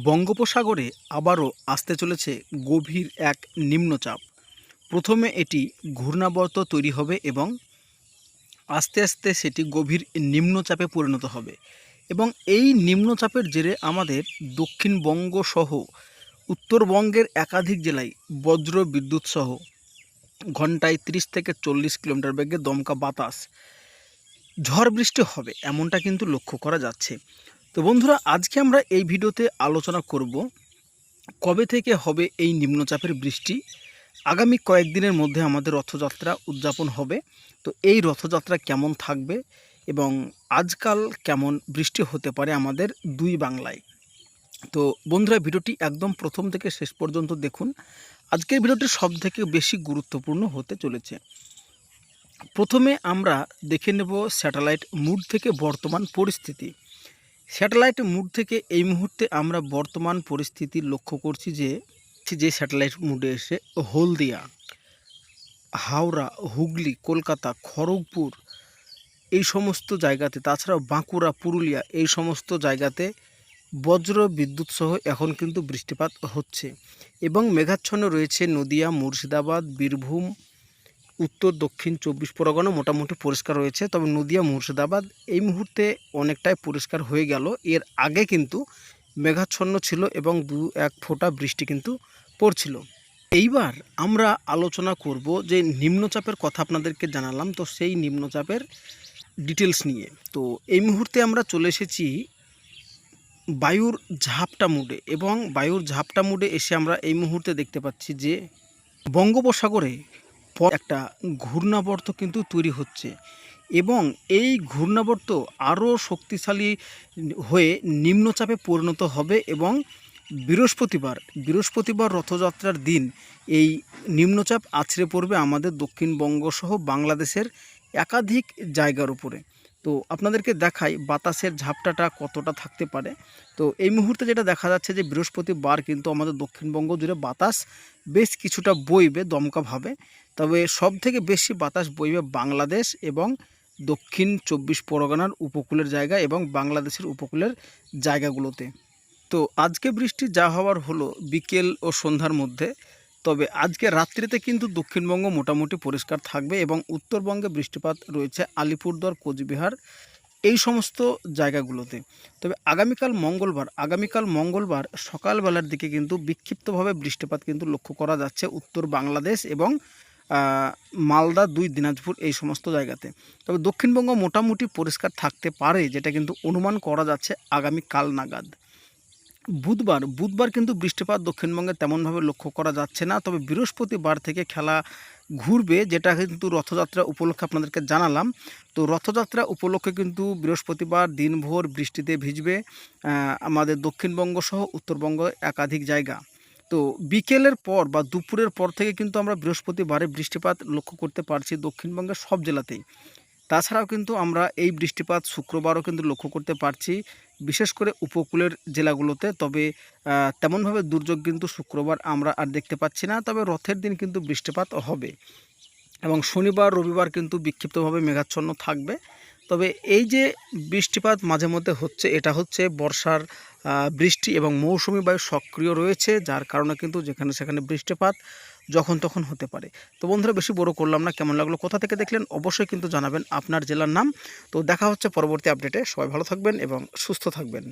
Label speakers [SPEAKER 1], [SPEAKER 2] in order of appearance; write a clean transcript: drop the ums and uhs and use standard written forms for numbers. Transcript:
[SPEAKER 1] বঙ্গোপসাগরে আবারও আসতে চলেছে গভীর এক নিম্নচাপ। প্রথমে এটি ঘূর্ণাবর্ত তৈরি হবে এবং আস্তে আস্তে সেটি গভীর নিম্নচাপে পরিণত হবে এবং এই নিম্নচাপের জেরে আমাদের দক্ষিণবঙ্গ সহ উত্তরবঙ্গের একাধিক জেলায় বজ্র বিদ্যুৎ সহ ঘন্টায় ৩০ থেকে ৪০ কিলোমিটার বেগে দমকা বাতাস, ঝড় বৃষ্টি হবে এমনটা কিন্তু লক্ষ্য করা যাচ্ছে। তো বন্ধুরা, আজকে আমরা এই ভিডিওতে আলোচনা করব কবে থেকে হবে এই নিম্নচাপের বৃষ্টি। আগামী কয়েকদিনের মধ্যে আমাদের রথযাত্রা উদযাপন হবে। তো এই রথযাত্রা কেমন থাকবে এবং আজকাল কেমন বৃষ্টি হতে পারে আমাদের দুই বাংলায়। তো বন্ধুরা, ভিডিওটি একদম প্রথম থেকে শেষ পর্যন্ত দেখুন। আজকের ভিডিওটি সবথেকে বেশি গুরুত্বপূর্ণ হতে চলেছে। প্রথমে আমরা দেখে নেব স্যাটেলাইট মুড থেকে বর্তমান পরিস্থিতি। স্যাটেলাইট মুড থেকে এই মুহূর্তে আমরা বর্তমান পরিস্থিতি লক্ষ্য করছি যে স্যাটেলাইট মুডে এসে হলদিয়া, হাওড়া, হুগলি, কলকাতা, খড়গপুর এই সমস্ত জায়গাতে, তাছাড়াও বাঁকুড়া, পুরুলিয়া এই সমস্ত জায়গাতে বজ্র বিদ্যুৎ সহ এখন কিন্তু বৃষ্টিপাত হচ্ছে এবং মেঘাচ্ছন্ন রয়েছে নদিয়া, মুর্শিদাবাদ, বীরভূম, উত্তর দক্ষিণ ২৪ পরগনা মোটামুটি পরিষ্কার রয়েছে। তবে নদিয়া, মুর্শিদাবাদ এই মুহূর্তে অনেকটাই পরিষ্কার হয়ে গেল। এর আগে কিন্তু মেঘাচ্ছন্ন ছিল এবং ২-১ ফোঁটা বৃষ্টি কিন্তু পড়ছিল। এইবার আমরা আলোচনা করব যে নিম্নচাপের কথা আপনাদেরকে জানালাম, তো সেই নিম্নচাপের ডিটেলস নিয়ে। তো এই মুহূর্তে আমরা চলে এসেছি বায়ুর ঝাপটা মুডে এবং বায়ুর ঝাপটা মুডে এসে আমরা এই মুহূর্তে দেখতে পাচ্ছি যে বঙ্গোপসাগরে একটা ঘূর্ণাবর্ত কিন্তু তৈরি হচ্ছে এবং এই ঘূর্ণাবর্ত আরও শক্তিশালী হয়ে নিম্নচাপে পরিণত হবে এবং বৃহস্পতিবার রথযাত্রার দিন এই নিম্নচাপ আছড়ে পড়বে আমাদের দক্ষিণবঙ্গ সহ বাংলাদেশের একাধিক জায়গার উপরে। তো আপনাদেরকে দেখাই বাতাসের ঝাপটাটা কতটা থাকতে পারে। তো এই মুহূর্তে যেটা দেখা যাচ্ছে যে বৃহস্পতিবার কিন্তু আমাদের দক্ষিণবঙ্গ জুড়ে বাতাস বেশ কিছুটা বইবে দমকাভাবে। তবে সবথেকে বেশি বাতাস বইবে বাংলাদেশ এবং দক্ষিণ ২৪ পরগনার উপকূলের জায়গা এবং বাংলাদেশের উপকূলের জায়গাগুলোতে। তো আজকে বৃষ্টি যা হওয়ার হলো বিকেল ও সন্ধ্যার মধ্যে। তবে আজকে রাত্রিতে কিন্তু দক্ষিণবঙ্গ মোটামুটি পরিষ্কার থাকবে এবং উত্তরবঙ্গে বৃষ্টিপাত রয়েছে আলিপুরদুয়ার, কোচবিহার এই সমস্ত জায়গাগুলোতে। তবে আগামীকাল মঙ্গলবার সকালবেলার দিকে কিন্তু বিক্ষিপ্তভাবে বৃষ্টিপাত কিন্তু লক্ষ্য করা যাচ্ছে উত্তর বাংলাদেশ এবং মালদা, ২ দিনাজপুর এই সমস্ত জায়গাতে। তবে দক্ষিণবঙ্গ মোটামুটি পরিষ্কার থাকতে পারে, যেটা কিন্তু অনুমান করা যাচ্ছে আগামীকাল নাগাদ। বুধবার কিন্তু বৃষ্টিপাত দক্ষিণবঙ্গে তেমনভাবে লক্ষ্য করা যাচ্ছে না। তবে বৃহস্পতিবার থেকে খেলা ঘুরবে, যেটা কিন্তু রথযাত্রা উপলক্ষে আপনাদেরকে জানালাম। তো রথযাত্রা উপলক্ষে কিন্তু বৃহস্পতিবার দিনভর বৃষ্টিতে ভিজবে আমাদের দক্ষিণবঙ্গ সহ উত্তরবঙ্গ একাধিক জায়গা। তো বিকেলের পর বা দুপুরের পর থেকে কিন্তু আমরা বৃহস্পতিবারে বৃষ্টিপাত লক্ষ্য করতে পারছি দক্ষিণবঙ্গের সব জেলাতেই। তাছাড়াও কিন্তু আমরা এই বৃষ্টিপাত শুক্রবারও কিন্তু লক্ষ্য করতে পারছি, বিশেষ করে উপকূলের জেলাগুলোতে। তবে তেমনভাবে দুর্যোগ কিন্তু শুক্রবার আমরা আর দেখতে পাচ্ছি না। তবে রথের দিন কিন্তু বৃষ্টিপাত হবে এবং শনিবার রবিবার কিন্তু বিক্ষিপ্তভাবে মেঘাচ্ছন্ন থাকবে। তবে এই যে বৃষ্টিপাত মাঝে মধ্যে হচ্ছে, এটা হচ্ছে বর্ষার বৃষ্টি এবং মৌসুমি বায়ু সক্রিয় রয়েছে, যার কারণে কিন্তু যেখানে সেখানে বৃষ্টিপাত যখন তখন হতে পারে। তো বন্ধুরা, বেশি বড় করলাম না, কেমন লাগলো, কোথা থেকে দেখলেন অবশ্যই কিন্তু জানাবেন আপনার জেলার নাম। তো দেখা হচ্ছে পরবর্তী আপডেটে। সবাই ভালো থাকবেন এবং সুস্থ থাকবেন।